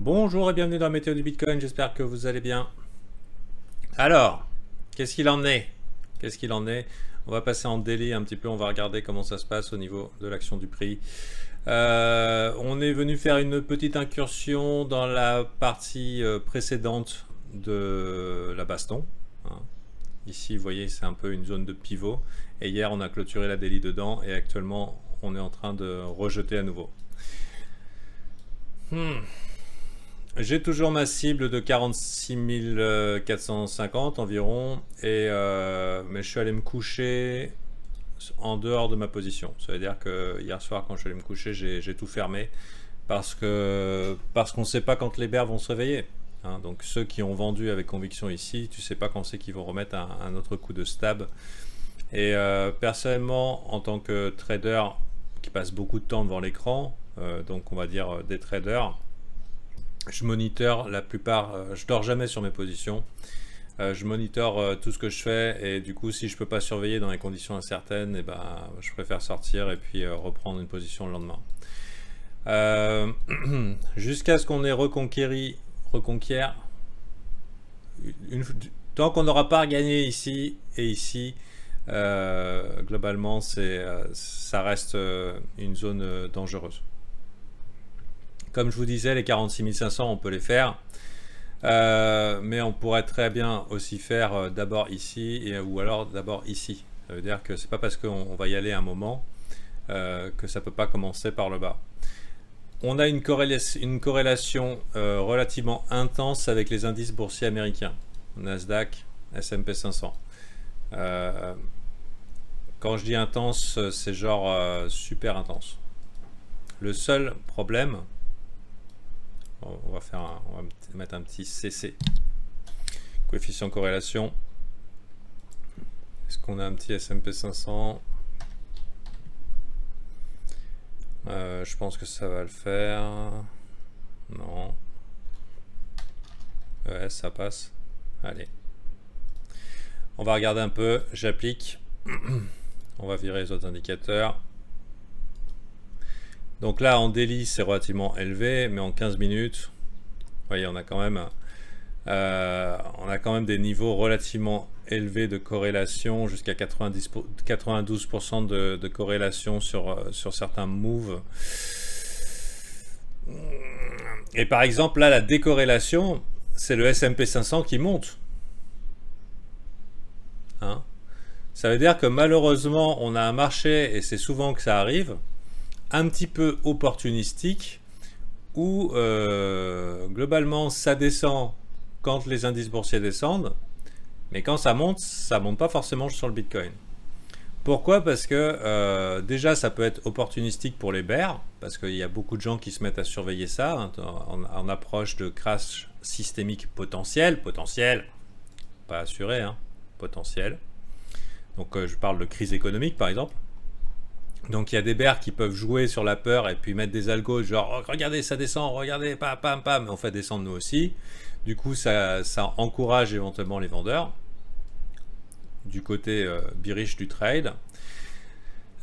Bonjour et bienvenue dans la météo du Bitcoin, j'espère que vous allez bien. Alors, qu'est-ce qu'il en est? On va passer en daily un petit peu, on va regarder comment ça se passe au niveau de l'action du prix. On est venu faire une petite incursion dans la partie précédente de la baston. Ici, vous voyez, c'est un peu une zone de pivot. Et hier, on a clôturé la daily dedans et actuellement, on est en train de rejeter à nouveau. J'ai toujours ma cible de 46 450 environ, mais je suis allé me coucher en dehors de ma position. Ça veut dire que hier soir, quand je suis allé me coucher, j'ai tout fermé parce qu'on ne sait pas quand les bears vont se réveiller. Donc ceux qui ont vendu avec conviction ici, tu sais pas quand c'est qu'ils vont remettre un autre coup de stab. Et personnellement, en tant que trader qui passe beaucoup de temps devant l'écran, donc on va dire des traders, je moniteur la plupart, je dors jamais sur mes positions, je moniteur tout ce que je fais et du coup si je peux pas surveiller dans les conditions incertaines, et ben, je préfère sortir et puis reprendre une position le lendemain. Jusqu'à ce qu'on ait reconquiert, tant qu'on n'aura pas regagné ici et ici, globalement ça reste une zone dangereuse. Comme je vous disais, les 46 500, on peut les faire. Mais on pourrait très bien aussi faire d'abord ici ou alors d'abord ici. Ça veut dire que c'est pas parce qu'on va y aller un moment que ça peut pas commencer par le bas. On a une corrélation relativement intense avec les indices boursiers américains. Nasdaq, S&P 500. Quand je dis intense, c'est genre super intense. Le seul problème... On va mettre un petit CC, coefficient corrélation. Est-ce qu'on a un petit S&P 500? Je pense que ça va le faire. Non. Ouais, ça passe. Allez. On va regarder un peu. J'applique. On va virer les autres indicateurs. Donc là en daily c'est relativement élevé, mais en 15 minutes, vous voyez, on a quand même des niveaux relativement élevés de corrélation, jusqu'à 92% de corrélation sur certains moves. Et par exemple là la décorrélation, c'est le S&P 500 qui monte. Ça veut dire que malheureusement on a un marché, et c'est souvent que ça arrive, un petit peu opportunistique où globalement ça descend quand les indices boursiers descendent, mais quand ça monte pas forcément sur le Bitcoin. Pourquoi? Parce que déjà ça peut être opportunistique pour les bears, parce qu'il y a beaucoup de gens qui se mettent à surveiller ça en approche de crash systémique potentiel, pas assuré, potentiel. Donc je parle de crise économique par exemple. Donc il y a des bears qui peuvent jouer sur la peur et puis mettre des algos genre oh, regardez ça descend, regardez pam pam pam, on fait descendre nous aussi. Du coup ça encourage éventuellement les vendeurs du côté bearish du trade.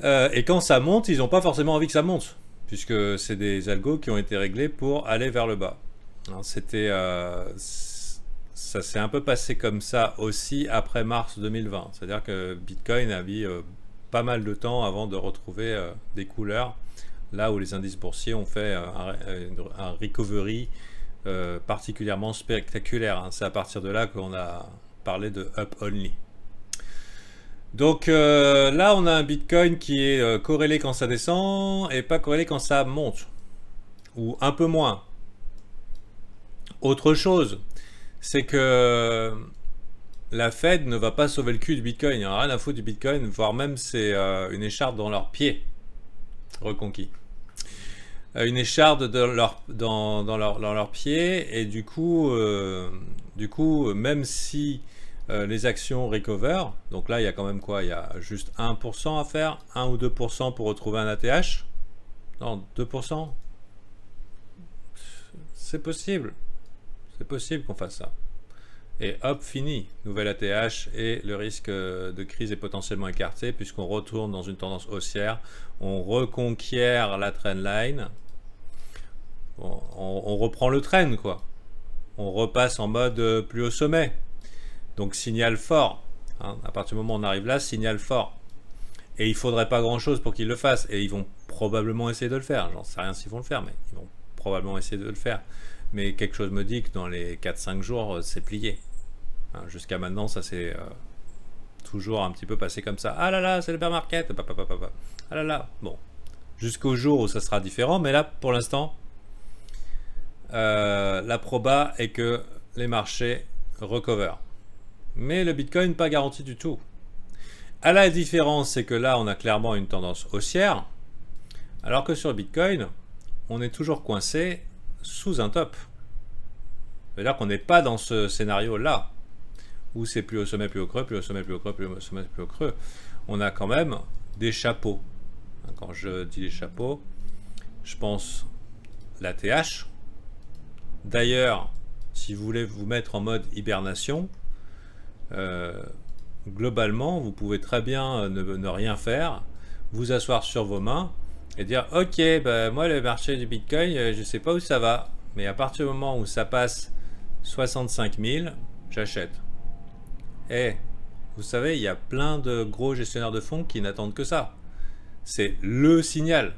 Et quand ça monte, ils n'ont pas forcément envie que ça monte, puisque c'est des algos qui ont été réglés pour aller vers le bas. Ça s'est un peu passé comme ça aussi après mars 2020. C'est-à-dire que Bitcoin a mis pas mal de temps avant de retrouver des couleurs, là où les indices boursiers ont fait un recovery particulièrement spectaculaire. C'est à partir de là qu'on a parlé de up only. Donc là on a un Bitcoin qui est corrélé quand ça descend et pas corrélé quand ça monte, ou un peu moins. Autre chose, c'est que la Fed ne va pas sauver le cul du Bitcoin, il n'y a rien à foutre du Bitcoin, voire même c'est une écharpe dans leurs pieds reconquis. Une écharpe dans leurs pieds, et du coup même si les actions recover, donc là il y a quand même quoi, il y a juste 1% à faire, 1 ou 2% pour retrouver un ATH, non 2%, c'est possible qu'on fasse ça. Et hop, fini, nouvelle ATH, et le risque de crise est potentiellement écarté puisqu'on retourne dans une tendance haussière, on reconquiert la trendline, on reprend le trend, quoi. On repasse en mode plus haut sommet. Donc signal fort. Hein. À partir du moment où on arrive là, signal fort. Et il faudrait pas grand-chose pour qu'ils le fassent. Et ils vont probablement essayer de le faire. J'en sais rien s'ils vont le faire, mais ils vont probablement essayer de le faire. Mais quelque chose me dit que dans les 4-5 jours, c'est plié. Hein, jusqu'à maintenant, ça s'est toujours un petit peu passé comme ça. Ah là là, c'est le bear market. Ah là là. Bon. Jusqu'au jour où ça sera différent. Mais là, pour l'instant, la proba est que les marchés recover. Mais le Bitcoin, pas garanti du tout. À la différence, c'est que là, on a clairement une tendance haussière. Alors que sur le Bitcoin, on est toujours coincé sous un top. C'est-à-dire qu'on n'est pas dans ce scénario-là, où c'est plus au sommet, plus au creux, plus au sommet, plus au creux, plus au sommet, plus au creux. On a quand même des chapeaux. Quand je dis les chapeaux, je pense l'ATH. D'ailleurs, si vous voulez vous mettre en mode hibernation, globalement, vous pouvez très bien ne rien faire, vous asseoir sur vos mains et dire ok, bah, moi le marché du Bitcoin, je ne sais pas où ça va, mais à partir du moment où ça passe 65 000, j'achète. Et vous savez, il y a plein de gros gestionnaires de fonds qui n'attendent que ça. C'est le signal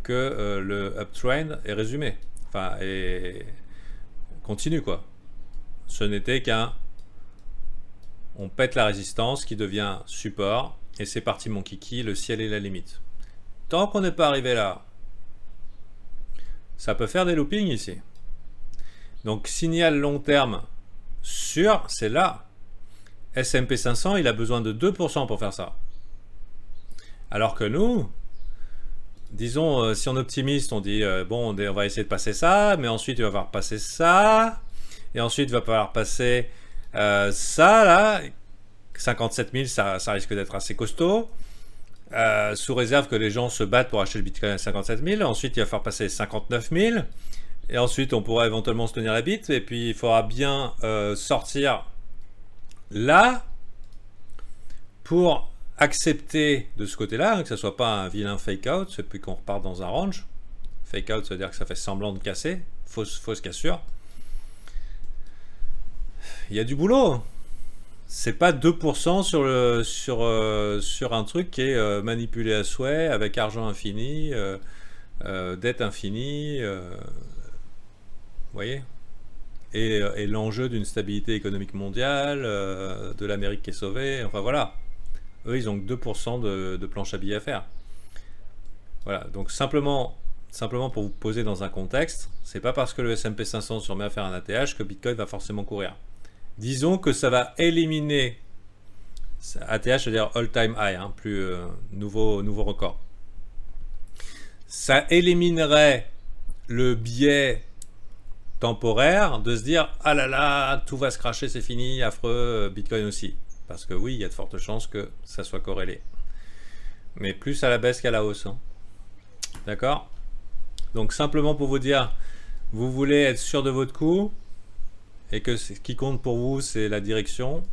que le uptrend est résumé. Enfin, et continue quoi. Ce n'était qu'un on pète la résistance qui devient support et c'est parti mon kiki, le ciel est la limite. Tant qu'on n'est pas arrivé là, ça peut faire des loopings ici. Donc signal long terme sûr, c'est là. S&P 500, il a besoin de 2% pour faire ça. Alors que nous, disons, si on est optimiste, on dit, bon, on va essayer de passer ça, mais ensuite il va falloir passer ça, et ensuite il va falloir passer ça, là, 57 000, ça risque d'être assez costaud, sous réserve que les gens se battent pour acheter le Bitcoin à 57 000, ensuite il va falloir passer 59 000, et ensuite on pourra éventuellement se tenir la bite, et puis il faudra bien sortir là, pour accepter de ce côté-là, que ce ne soit pas un vilain fake-out, c'est puis qu'on repart dans un range. Fake-out, ça veut dire que ça fait semblant de casser, fausse cassure. Il y a du boulot. C'est pas 2% sur un truc qui est manipulé à souhait, avec argent infini, dette infinie, vous voyez, et l'enjeu d'une stabilité économique mondiale, de l'Amérique qui est sauvée, enfin voilà. Eux, ils ont que 2% de planche à billets à faire. Voilà, donc simplement pour vous poser dans un contexte, c'est pas parce que le S&P 500 se remet à faire un ATH que Bitcoin va forcément courir. Disons que ça va éliminer, ATH veut dire all-time high, hein, plus nouveau record. Ça éliminerait le biais temporaire de se dire ah là là, tout va se cracher, c'est fini, affreux, Bitcoin aussi. Parce que oui, il y a de fortes chances que ça soit corrélé. Mais plus à la baisse qu'à la hausse. Hein. D'accord? Donc simplement pour vous dire, vous voulez être sûr de votre coup, et que ce qui compte pour vous, c'est la direction,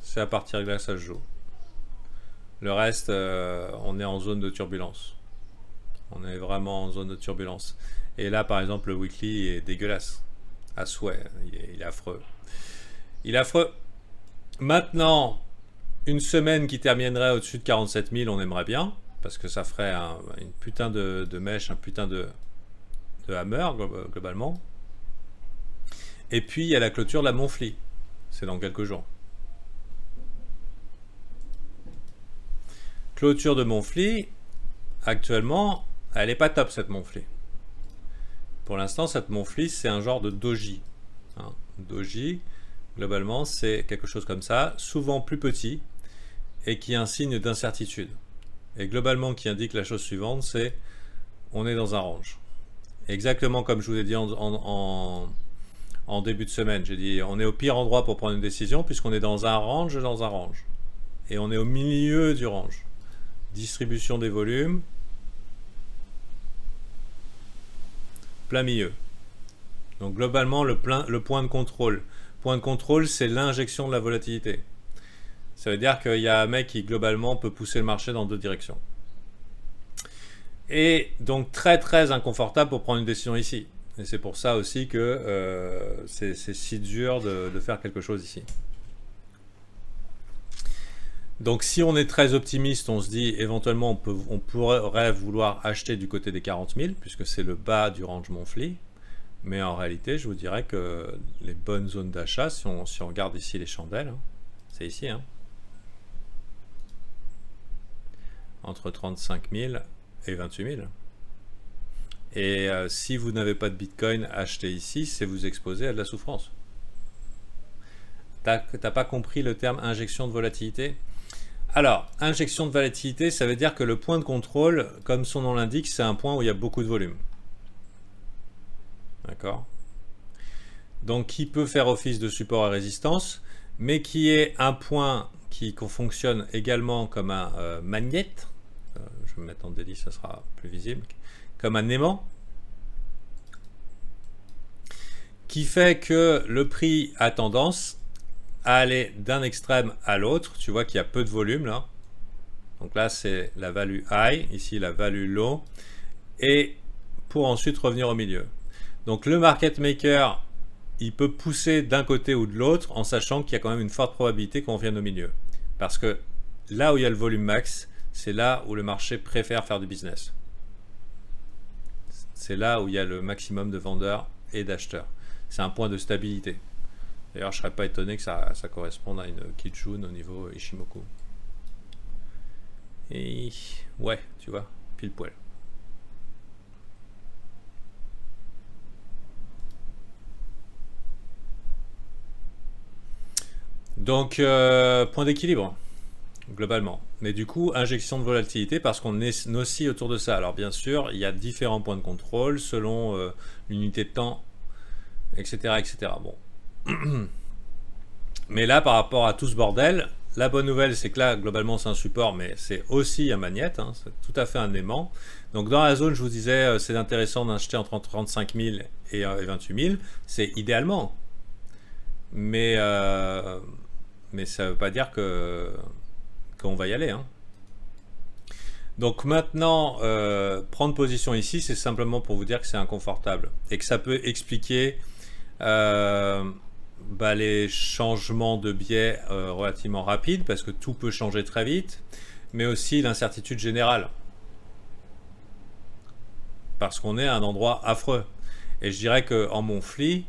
c'est à partir de là que ça se joue. Le reste, on est en zone de turbulence. On est vraiment en zone de turbulence. Et là, par exemple, le weekly est dégueulasse. À souhait, il est affreux. Il est affreux. Maintenant, une semaine qui terminerait au-dessus de 47 000, on aimerait bien, parce que ça ferait une putain de mèche, un putain de hammer, globalement. Et puis, il y a la clôture de la Monthly. C'est dans quelques jours. Clôture de Monthly, actuellement, elle n'est pas top, cette Monthly. Pour l'instant, cette Monthly, c'est un genre de doji. Hein. Doji, globalement, c'est quelque chose comme ça, souvent plus petit, et qui est un signe d'incertitude. Et globalement, qui indique la chose suivante, c'est on est dans un range. Exactement comme je vous ai dit en début de semaine. J'ai dit on est au pire endroit pour prendre une décision, puisqu'on est dans un range, et on est au milieu du range. Distribution des volumes, plein milieu. Donc globalement, le point de contrôle. Point de contrôle, c'est l'injection de la volatilité. Ça veut dire qu'il y a un mec qui globalement peut pousser le marché dans deux directions. Et donc très très inconfortable pour prendre une décision ici. Et c'est pour ça aussi que c'est si dur de faire quelque chose ici. Donc si on est très optimiste, on se dit éventuellement on pourrait vouloir acheter du côté des 40 000, puisque c'est le bas du range monthly. Mais en réalité, je vous dirais que les bonnes zones d'achat, si on regarde ici les chandelles, hein, c'est ici, hein, entre 35 000 et 28 000. Et si vous n'avez pas de Bitcoin, acheter ici, c'est vous exposer à de la souffrance. T'as pas compris le terme injection de volatilité? Alors, injection de volatilité, ça veut dire que le point de contrôle, comme son nom l'indique, c'est un point où il y a beaucoup de volume. D'accord? Donc, qui peut faire office de support et résistance, mais qui est un point qui fonctionne également comme un magnet. Je vais me mettre en délit, ça sera plus visible. Comme un aimant. Qui fait que le prix a tendance à aller d'un extrême à l'autre. Tu vois qu'il y a peu de volume là. Donc là, c'est la value high. Ici, la value low. Et pour ensuite revenir au milieu. Donc le market maker, il peut pousser d'un côté ou de l'autre en sachant qu'il y a quand même une forte probabilité qu'on vienne au milieu. Parce que là où il y a le volume max, c'est là où le marché préfère faire du business. C'est là où il y a le maximum de vendeurs et d'acheteurs. C'est un point de stabilité. D'ailleurs, je ne serais pas étonné que ça corresponde à une Kijun au niveau Ishimoku. Et ouais, tu vois, pile poil. Donc, point d'équilibre, globalement. Mais du coup, injection de volatilité parce qu'on oscille autour de ça. Alors, bien sûr, il y a différents points de contrôle selon l'unité de temps, etc., etc. Bon. Mais là, par rapport à tout ce bordel, la bonne nouvelle, c'est que là, globalement, c'est un support, mais c'est aussi un magnet. Hein, c'est tout à fait un aimant. Donc, dans la zone, je vous disais, c'est intéressant d'acheter entre 35 000 et 28 000. C'est idéalement. Mais ça ne veut pas dire qu'on va y aller. Hein. Donc maintenant, prendre position ici, c'est simplement pour vous dire que c'est inconfortable. Et que ça peut expliquer les changements de biais relativement rapides, parce que tout peut changer très vite, mais aussi l'incertitude générale. Parce qu'on est à un endroit affreux. Et je dirais qu'en monthly,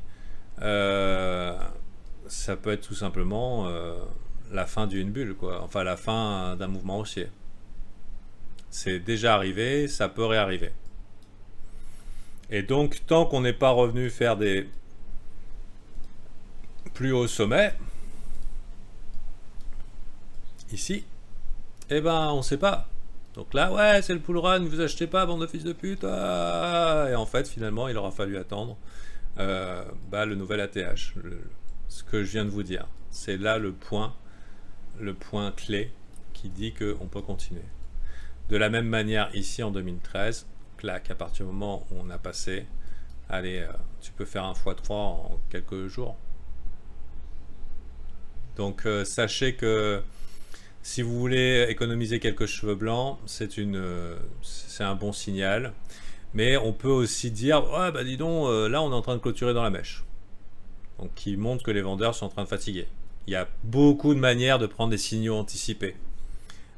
ça peut être tout simplement la fin d'une bulle, quoi. Enfin, la fin d'un mouvement haussier. C'est déjà arrivé, ça peut réarriver. Et donc, tant qu'on n'est pas revenu faire des plus hauts sommets, ici, eh ben, on sait pas. Donc là, ouais, c'est le pull run, vous achetez pas, bande de fils de pute. Et en fait, finalement, il aura fallu attendre le nouvel ATH. Ce que je viens de vous dire. C'est là le point clé qui dit qu'on peut continuer. De la même manière, ici en 2013, clac, à partir du moment où on a passé, allez, tu peux faire un x3 en quelques jours. Donc, sachez que si vous voulez économiser quelques cheveux blancs, c'est un bon signal. Mais on peut aussi dire, ouais, bah dis donc, là on est en train de clôturer dans la mèche. Donc, qui montre que les vendeurs sont en train de fatiguer. Il y a beaucoup de manières de prendre des signaux anticipés.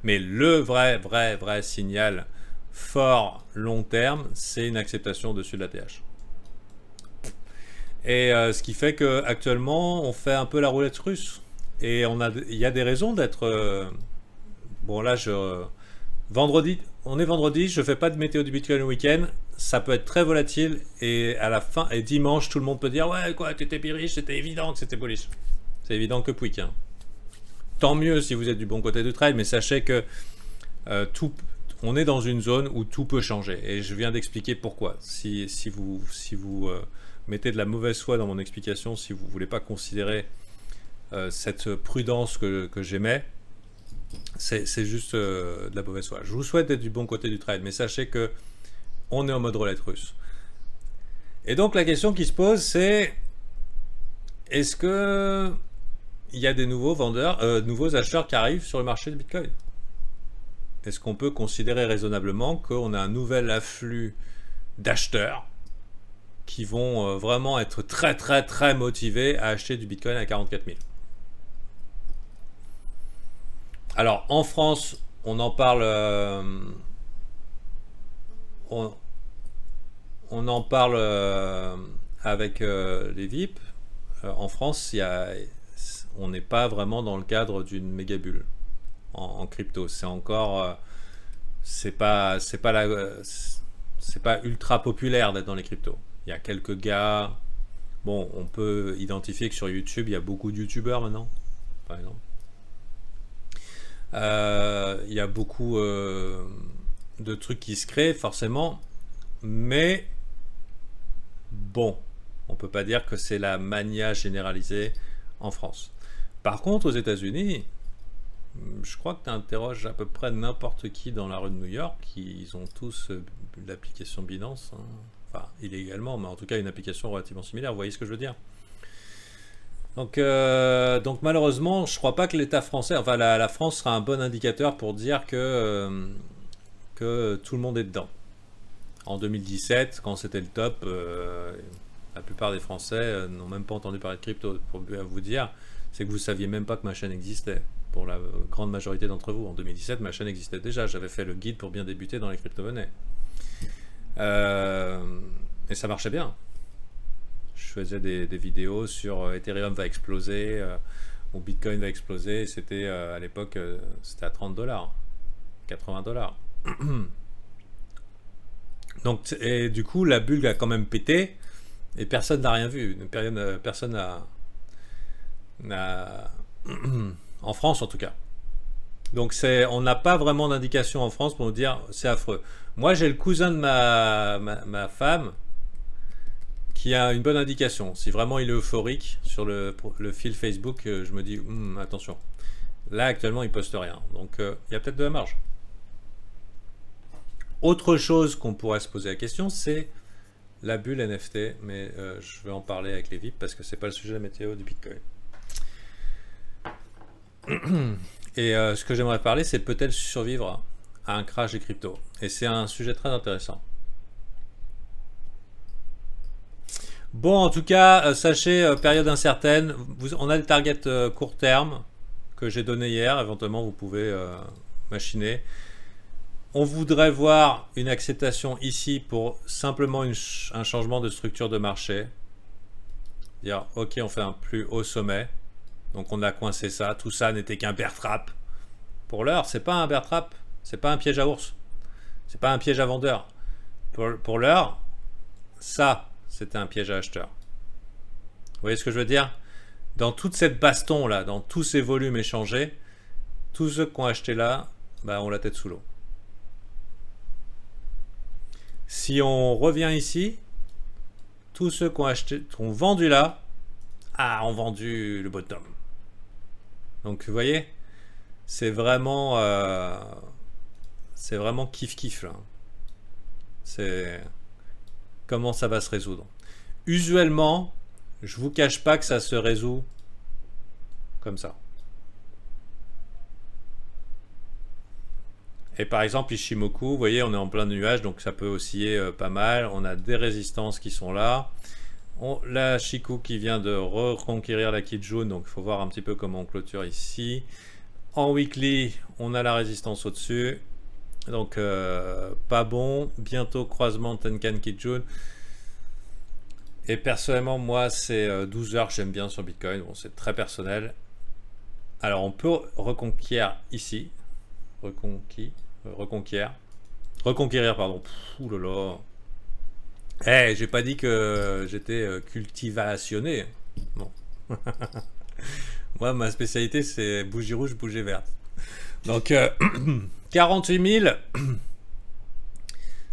Mais le vrai signal fort long terme, c'est une acceptation au-dessus de l'ATH. Et ce qui fait qu'actuellement, on fait un peu la roulette russe. Et il y a des raisons d'être... bon là, on est vendredi, je ne fais pas de météo du Bitcoin le week-end. Ça peut être très volatile et à la fin, et dimanche, tout le monde peut dire « Ouais, quoi, t'étais bearish, c'était évident que c'était bullish. » C'est évident que pouic. Hein. Tant mieux si vous êtes du bon côté du trade, mais sachez que on est dans une zone où tout peut changer. Et je viens d'expliquer pourquoi. Si vous mettez de la mauvaise foi dans mon explication, si vous ne voulez pas considérer cette prudence que j'émets, c'est juste de la mauvaise foi. Je vous souhaite d'être du bon côté du trade, mais sachez que on est en mode roulette russe. Et donc la question qui se pose, c'est est-ce que il y a des nouveaux vendeurs, nouveaux acheteurs qui arrivent sur le marché de Bitcoin? est-ce qu'on peut considérer raisonnablement qu'on a un nouvel afflux d'acheteurs qui vont vraiment être très très très motivés à acheter du Bitcoin à 44 000? Alors en France, on en parle, on, on en parle avec les VIP. En France, on n'est pas vraiment dans le cadre d'une méga bulle en crypto. C'est encore, c'est pas ultra populaire d'être dans les cryptos. Il y a quelques gars. Bon, on peut identifier que sur YouTube, il y a beaucoup de YouTubeurs maintenant, par exemple. Il y a beaucoup de trucs qui se créent forcément, mais bon, on peut pas dire que c'est la mania généralisée en France. Par contre, aux États-Unis, je crois que tu interroges à peu près n'importe qui dans la rue de New York, ils ont tous l'application Binance, hein. Enfin illégalement, mais en tout cas une application relativement similaire. Vous voyez ce que je veux dire? Donc malheureusement, je crois pas que l'État français, enfin la France sera un bon indicateur pour dire que tout le monde est dedans. En 2017, quand c'était le top, la plupart des Français n'ont même pas entendu parler de crypto. Pour vous dire, c'est que vous saviez même pas que ma chaîne existait. Pour la grande majorité d'entre vous, en 2017, ma chaîne existait déjà. J'avais fait le guide pour bien débuter dans les crypto-monnaies. Et ça marchait bien. Je faisais des vidéos sur Ethereum va exploser, ou Bitcoin va exploser. C'était à l'époque, c'était à 30 $, 80 $. Donc, et du coup, la bulle a quand même pété et personne n'a rien vu. Personne n'a en France en tout cas. Donc on n'a pas vraiment d'indication en France pour nous dire c'est affreux. Moi j'ai le cousin de ma femme qui a une bonne indication. Si vraiment il est euphorique sur le fil Facebook, je me dis attention. Là actuellement il poste rien. Donc il y a peut-être de la marge. Autre chose qu'on pourrait se poser la question, c'est la bulle NFT, mais je vais en parler avec les VIP parce que c'est pas le sujet de la météo du Bitcoin. Et ce que j'aimerais parler, c'est peut-être survivre à un crash des cryptos. Et c'est un sujet très intéressant. Bon, en tout cas, sachez, période incertaine, on a des targets court terme que j'ai donné hier, éventuellement vous pouvez machiner. On voudrait voir une acceptation ici pour simplement un changement de structure de marché. Dire, ok, on fait un plus haut sommet. Donc on a coincé ça. Tout ça n'était qu'un bear trap. Pour l'heure, c'est pas un bear trap. C'est pas un piège à ours. C'est pas un piège à vendeur. Pour l'heure, ça, c'était un piège à acheteur. Vous voyez ce que je veux dire? Dans toute cette baston là, dans tous ces volumes échangés, tous ceux qui ont acheté là, bah, ont la tête sous l'eau. Si on revient ici, tous ceux qui ont acheté, qui ont vendu là, ont vendu le bottom. Donc vous voyez, c'est vraiment kiff là. C'est comment ça va se résoudre. Usuellement, je vous cache pas que ça se résout comme ça. Et par exemple, Ishimoku, vous voyez, on est en plein nuage, donc ça peut osciller pas mal. On a des résistances qui sont là. La Chikou qui vient de reconquérir la Kijun, donc il faut voir un petit peu comment on clôture ici. En weekly, on a la résistance au-dessus. Donc, pas bon. Bientôt, croisement Tenkan Kijun. Et personnellement, moi, c'est 12 heures que j'aime bien sur Bitcoin. Bon, c'est très personnel. Alors, on peut reconquérir ici. Reconquérir, pardon. Ouh là là. Eh, j'ai pas dit que j'étais cultivationné. Non. Moi, ma spécialité, c'est bougie rouge, bougie verte. Donc, 48 000.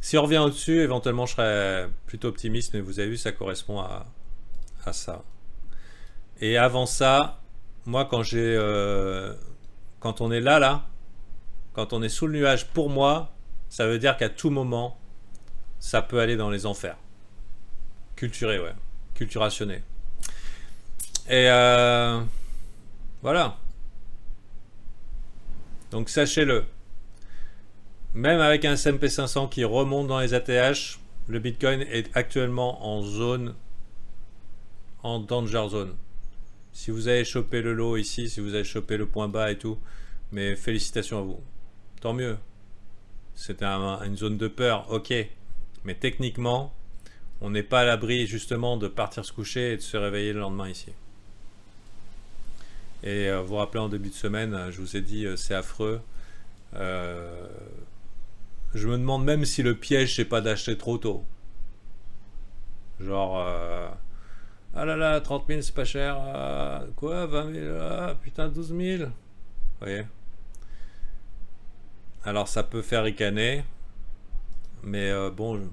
Si on revient au-dessus, éventuellement, je serais plutôt optimiste. Mais vous avez vu, ça correspond à ça. Et avant ça, moi, quand on est là, quand on est sous le nuage, pour moi, ça veut dire qu'à tout moment, ça peut aller dans les enfers. Culturé, ouais. Culturationné. Et voilà. Donc sachez-le. Même avec un S&P 500 qui remonte dans les ATH, le Bitcoin est actuellement en zone, en danger zone. Si vous avez chopé le lot ici, si vous avez chopé le point bas et tout, mais félicitations à vous. Tant mieux. C'était une zone de peur, ok. Mais techniquement, on n'est pas à l'abri justement de partir se coucher et de se réveiller le lendemain ici. Et vous vous rappelez en début de semaine, je vous ai dit c'est affreux. Je me demande même si le piège c'est pas d'acheter trop tôt. Genre ah là là 30 000 c'est pas cher, quoi 20 000, putain 12 000. Vous voyez. Alors ça peut faire ricaner, mais bon,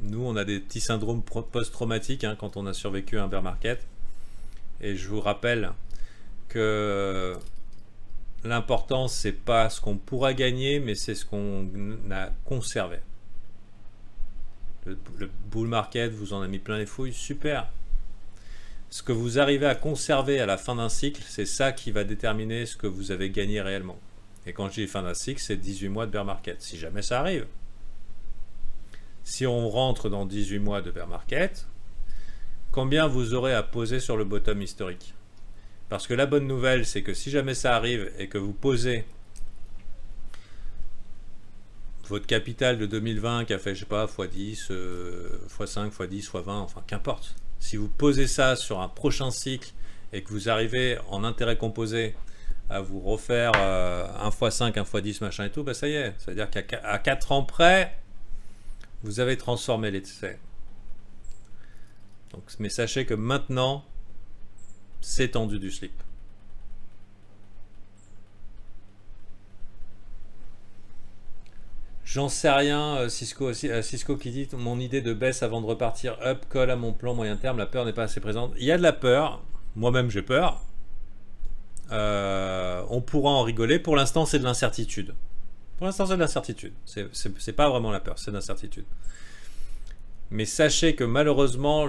nous on a des petits syndromes post-traumatiques hein, quand on a survécu à un bear market. Et je vous rappelle que l'important c'est pas ce qu'on pourra gagner, mais c'est ce qu'on a conservé. Le bull market vous en a mis plein les fouilles, super. Ce que vous arrivez à conserver à la fin d'un cycle, c'est ça qui va déterminer ce que vous avez gagné réellement. Et quand je dis fin d'un cycle, c'est 18 mois de bear market, si jamais ça arrive. Si on rentre dans 18 mois de bear market, combien vous aurez à poser sur le bottom historique? Parce que la bonne nouvelle, c'est que si jamais ça arrive et que vous posez votre capital de 2020 qui a fait, je sais pas, x10, x5, x10, x20, enfin qu'importe. Si vous posez ça sur un prochain cycle et que vous arrivez en intérêt composé à vous refaire un x5, un x10, machin et tout, bah ça y est. Ça veut dire qu'à 4 ans près, vous avez transformé l'essai. Donc, mais sachez que maintenant, c'est tendu du slip. J'en sais rien, Cisco qui dit mon idée de baisse avant de repartir up colle à mon plan moyen terme, la peur n'est pas assez présente. Il y a de la peur, moi-même j'ai peur. On pourra en rigoler. Pour l'instant, c'est de l'incertitude. Pour l'instant, c'est de l'incertitude. C'est pas vraiment la peur, c'est de l'incertitude. Mais sachez que malheureusement,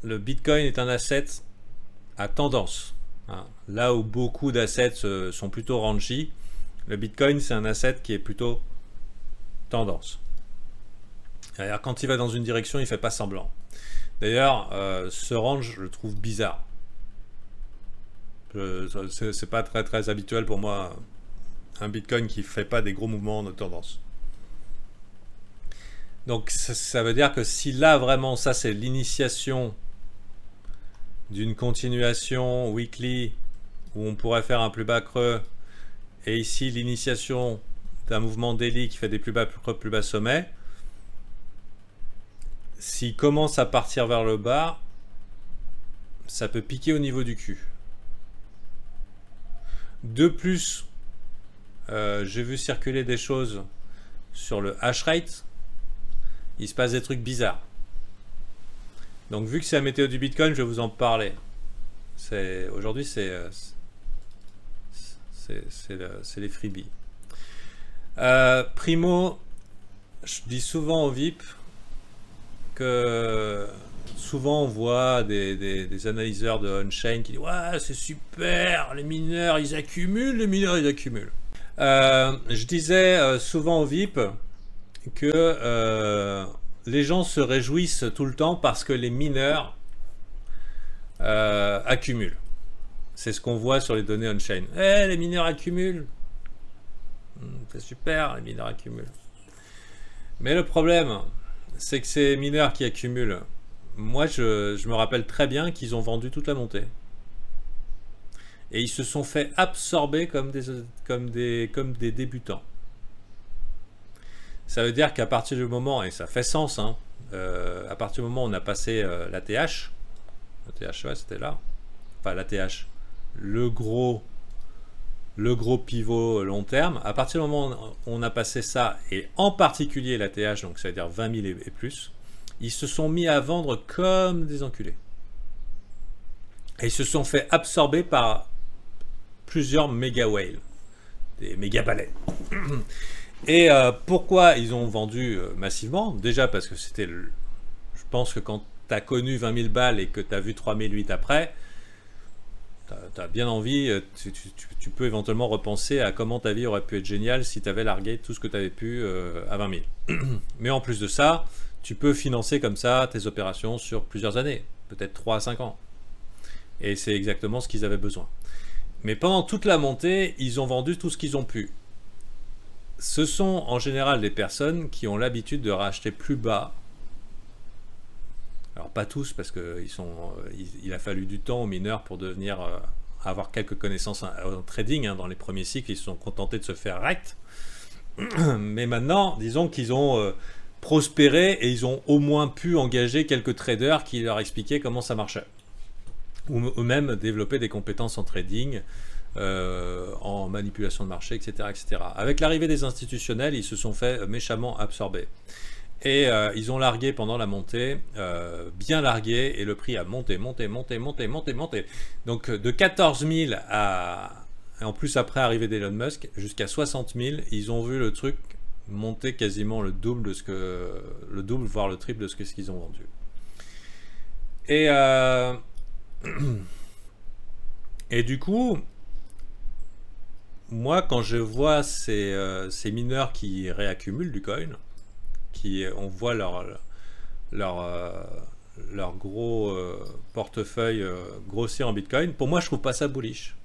le Bitcoin est un asset à tendance. Hein. Là où beaucoup d'assets sont plutôt raunchy, le Bitcoin, c'est un asset qui est plutôt tendance. Alors, quand il va dans une direction, il ne fait pas semblant. D'ailleurs, ce range, je le trouve bizarre. C'est pas très habituel pour moi un Bitcoin qui fait pas des gros mouvements de tendance. Donc ça veut dire que si là vraiment ça c'est l'initiation d'une continuation weekly où on pourrait faire un plus bas creux et ici l'initiation d'un mouvement daily qui fait des plus bas creux, plus bas sommets, s'il commence à partir vers le bas, ça peut piquer au niveau du cul. De plus, j'ai vu circuler des choses sur le hash rate. Il se passe des trucs bizarres. Donc vu que c'est la météo du Bitcoin, je vais vous en parler. Aujourd'hui, c'est les freebies. Primo, je dis souvent aux VIP que souvent on voit des analyseurs de on-chain qui disent ouais c'est super, les mineurs ils accumulent, je disais souvent aux VIP que les gens se réjouissent tout le temps parce que les mineurs accumulent. C'est ce qu'on voit sur les données on-chain. Les mineurs accumulent. C'est super, les mineurs accumulent. Mais le problème, c'est que ces mineurs qui accumulent, moi je me rappelle très bien qu'ils ont vendu toute la montée. Et ils se sont fait absorber comme des débutants. Ça veut dire qu'à partir du moment, et ça fait sens, hein, à partir du moment où on a passé l'ATH, l'ATH ouais, c'était là, enfin l'ATH, le gros pivot long terme, à partir du moment où on a passé ça, et en particulier l'ATH, donc ça veut dire 20 000 et plus, ils se sont mis à vendre comme des enculés. Et ils se sont fait absorber par plusieurs méga whales, des méga balais. Et pourquoi ils ont vendu massivement? Déjà parce que c'était, je pense que quand tu as connu 20 000 balles et que tu as vu 3008 après, tu tu as bien envie, tu peux éventuellement repenser à comment ta vie aurait pu être géniale si tu avais largué tout ce que tu avais pu à 20 000. Mais en plus de ça, tu peux financer comme ça tes opérations sur plusieurs années, peut-être 3 à 5 ans. Et c'est exactement ce qu'ils avaient besoin. Mais pendant toute la montée, ils ont vendu tout ce qu'ils ont pu. Ce sont en général des personnes qui ont l'habitude de racheter plus bas. Alors pas tous, parce qu'il a fallu du temps aux mineurs pour devenir avoir quelques connaissances en trading. Dans les premiers cycles, ils se sont contentés de se faire rect. Mais maintenant, disons qu'ils ont prospéré et ils ont au moins pu engager quelques traders qui leur expliquaient comment ça marchait. Ou même développer des compétences en trading, en manipulation de marché, etc. etc. Avec l'arrivée des institutionnels, ils se sont fait méchamment absorber. Et ils ont largué pendant la montée, bien largué, et le prix a monté. Donc de 14 000 à, et en plus après l'arrivée d'Elon Musk, jusqu'à 60 000, ils ont vu le truc monter quasiment le double de voire le triple de ce qu'ils ont vendu. Et du coup, moi quand je vois ces mineurs qui réaccumulent du coin, on voit leur gros portefeuille grossir en Bitcoin, pour moi je trouve pas ça bullish.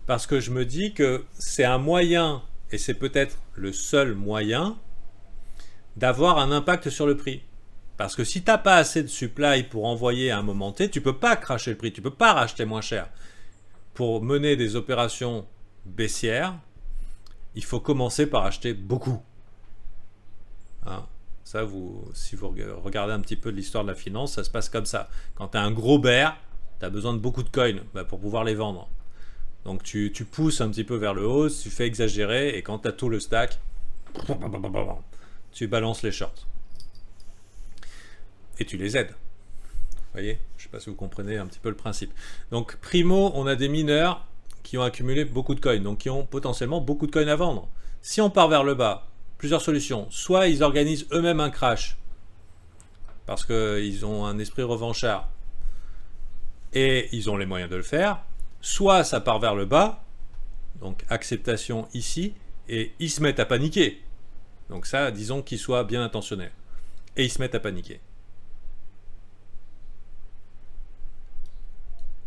Parce que je me dis que c'est un moyen, et c'est peut-être le seul moyen, d'avoir un impact sur le prix. Parce que si tu n'as pas assez de supply pour envoyer à un moment T, tu ne peux pas cracher le prix, tu ne peux pas racheter moins cher. Pour mener des opérations baissières, il faut commencer par acheter beaucoup. Hein? Ça, si vous regardez un petit peu de l'histoire de la finance, ça se passe comme ça. Quand tu as un gros bear, tu as besoin de beaucoup de coins pour pouvoir les vendre. Donc tu pousses un petit peu vers le haut, tu fais exagérer, et quand tu as tout le stack, tu balances les shorts. Et tu les aides. Vous voyez? Je ne sais pas si vous comprenez un petit peu le principe. Donc primo, on a des mineurs qui ont accumulé beaucoup de coins, donc qui ont potentiellement beaucoup de coins à vendre. Si on part vers le bas, plusieurs solutions. Soit ils organisent eux-mêmes un crash, parce qu'ils ont un esprit revanchard, et ils ont les moyens de le faire. Soit ça part vers le bas, donc acceptation ici, et ils se mettent à paniquer. Donc ça, disons qu'ils soient bien intentionnés. Et ils se mettent à paniquer.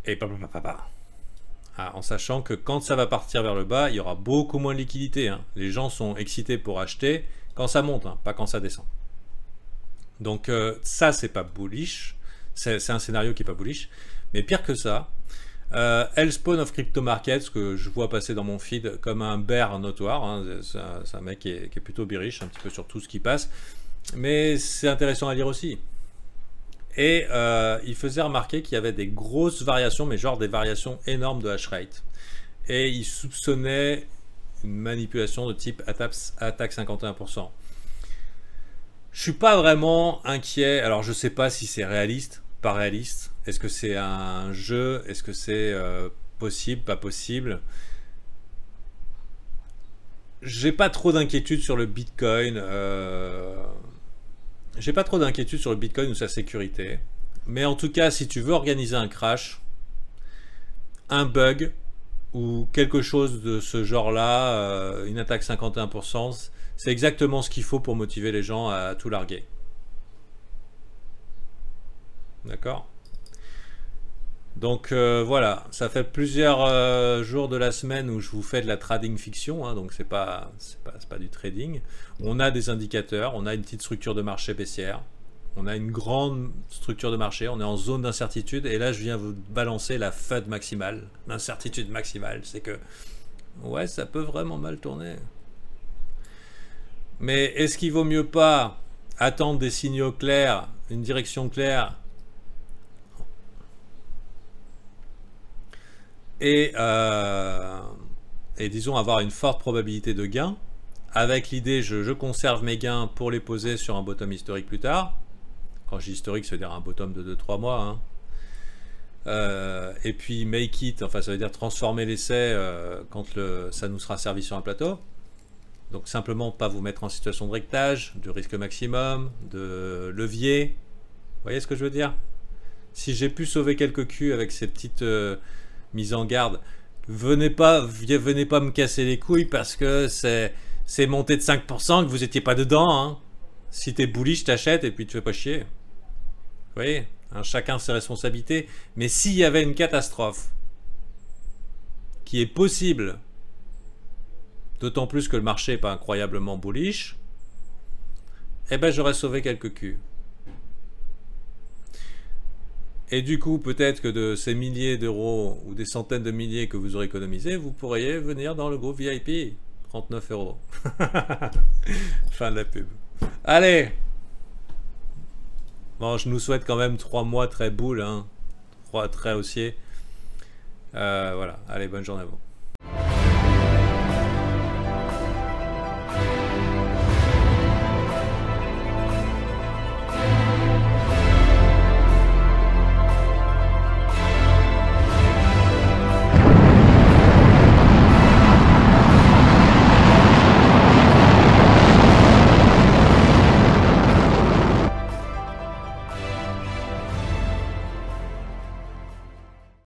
Et en sachant que quand ça va partir vers le bas, il y aura beaucoup moins de liquidité. Hein. Les gens sont excités pour acheter quand ça monte, hein, pas quand ça descend. Donc ça, c'est pas bullish. C'est un scénario qui est pas bullish. Mais pire que ça, Hellspawn of Crypto Markets, que je vois passer dans mon feed comme un bear notoire. Hein. C'est un mec qui est plutôt bearish, un petit peu sur tout ce qui passe. Mais c'est intéressant à lire aussi. Et il faisait remarquer qu'il y avait des grosses variations, mais genre des variations énormes de hash rate. Et il soupçonnait une manipulation de type attaque 51%. Je suis pas vraiment inquiet. Alors je sais pas si c'est réaliste, pas réaliste. Est-ce que c'est un jeu? Est-ce que c'est possible, pas possible? J'ai pas trop d'inquiétude sur le Bitcoin. J'ai pas trop d'inquiétude sur le Bitcoin ou sa sécurité. Mais en tout cas, si tu veux organiser un crash, un bug ou quelque chose de ce genre-là, une attaque 51%, c'est exactement ce qu'il faut pour motiver les gens à tout larguer. D'accord? Donc voilà, ça fait plusieurs jours de la semaine où je vous fais de la trading fiction, hein, donc c'est pas du trading. On a des indicateurs, on a une petite structure de marché baissière, on a une grande structure de marché, on est en zone d'incertitude, et là je viens vous balancer la FUD maximale, l'incertitude maximale, c'est que ouais, ça peut vraiment mal tourner. Mais est-ce qu'il vaut mieux pas attendre des signaux clairs, une direction claire, et disons avoir une forte probabilité de gain, avec l'idée je conserve mes gains pour les poser sur un bottom historique plus tard. Quand je dis historique, ça veut dire un bottom de 2-3 mois, hein. Et puis make it, enfin ça veut dire transformer l'essai quand ça nous sera servi sur un plateau. Donc simplement pas vous mettre en situation de rectage, de risque maximum, de levier. Vous voyez ce que je veux dire? Si j'ai pu sauver quelques culs avec ces petites mise en garde. Venez pas me casser les couilles parce que c'est monté de 5% que vous étiez pas dedans. Hein. Si t'es bullish, t'achètes et puis tu fais pas chier. Vous voyez, hein, chacun ses responsabilités. Mais s'il y avait une catastrophe qui est possible, d'autant plus que le marché n'est pas incroyablement bullish, eh ben j'aurais sauvé quelques culs. Et du coup, peut-être que de ces milliers d'euros ou des centaines de milliers que vous aurez économisés, vous pourriez venir dans le groupe VIP. 39 euros. Fin de la pub. Allez. Bon, je nous souhaite quand même 3 mois très bull, hein. 3 très haussiers. Voilà. Allez, bonne journée à vous.